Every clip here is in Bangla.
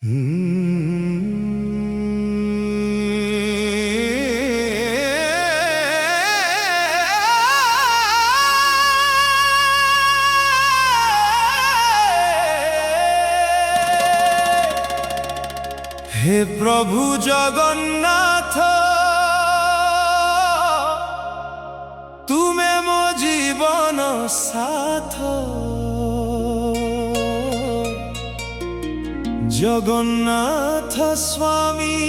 হে প্রভু জগন্নাথ, তুমে মো জীবন সাথ। জগন্নাথ স্বামী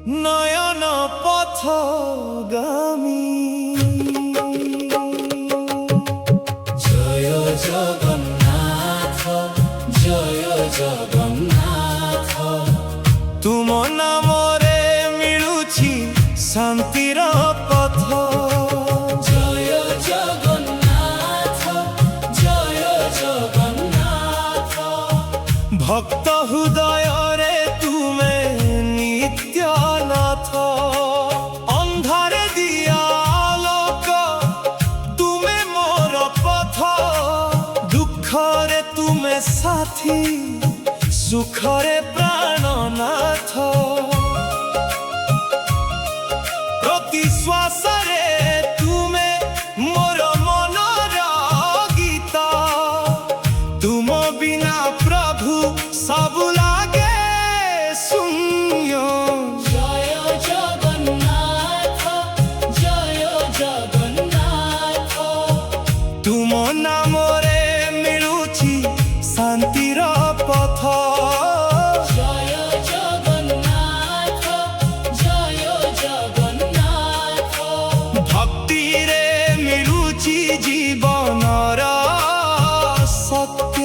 নয়ন পথগামী। জয় জগন্নাথ, জয় জগন্নাথ। তুম নামরে মিলুছি শান্তির পথ। জয় জগন্নাথ, জয় জগন্নাথ। ভক্ত হৃদয়রে তুমে নিত্যনাথ। অন্ধারে দিয়া আলোক তুমে মোর পথ। দুঃখরে তুমে সাথী, সুখরে প্রাণনাথ। প্রতি শ্বাসরে তুমে মোর মনর গীত। তুম বিনা প্রভু সবু লাগে শূন্য। জয় জগন্নাথ, জয় জগন্নাথ। তুম নামরে মিলুছি শান্তির পথ। জয় জগন্নাথ, জয় জগন্নাথ। ভক্তিরে মিলুছি জীবনর সত্য।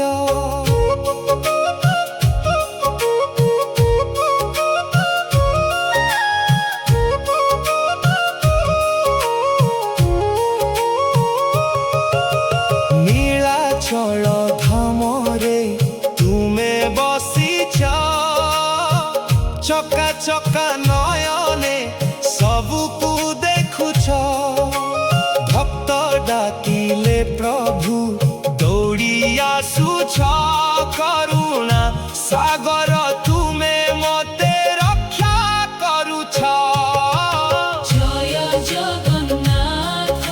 নীলাচল ধামরে তুমে বসিছ। চকা চকা নয়নে সবুকু দেখুছ। ভক্ত ডাকিলে প্রভু দৌড়ি আসুছ। করুণা সাগর তুমে মতে রক্ষা করুছ। জয় জগন্নাথ,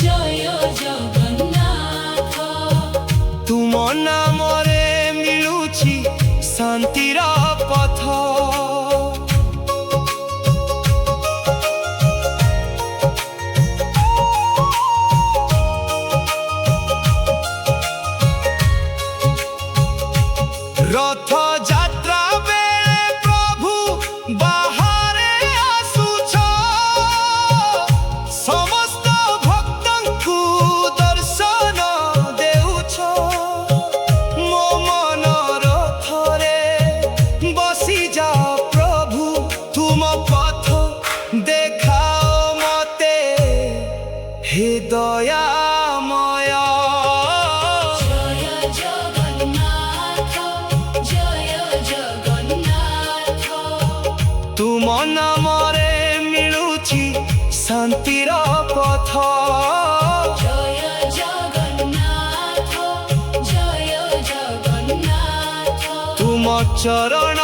জয় জগন্নাথ। তুম নামরে মিলুছি শান্তির পথ। রথ যাত্রা বেলে প্রভু বাহারে আসুছ। সমস্ত ভক্তଙ୍କୁ দর্শন দেউছ। ମୋ ମନର ଥରେ ବସି ଯାଅ ପ୍ରଭୁ, ତୁମ ପଥ ଦେଖାଅ ମତେ ହେ ଦୟାମୟ। ଜୟ ଜଗନ୍ନାଥ, ଜୟ ଜଗନ୍ନାଥ। ତୁମ ନାମରେ ମିଳୁଛି ଶାନ୍ତିର ପଥ। ଜୟ ଜଗନ୍ନାଥ, ଜୟ ଜଗନ୍ନାଥ। ତୁମ ଚରଣ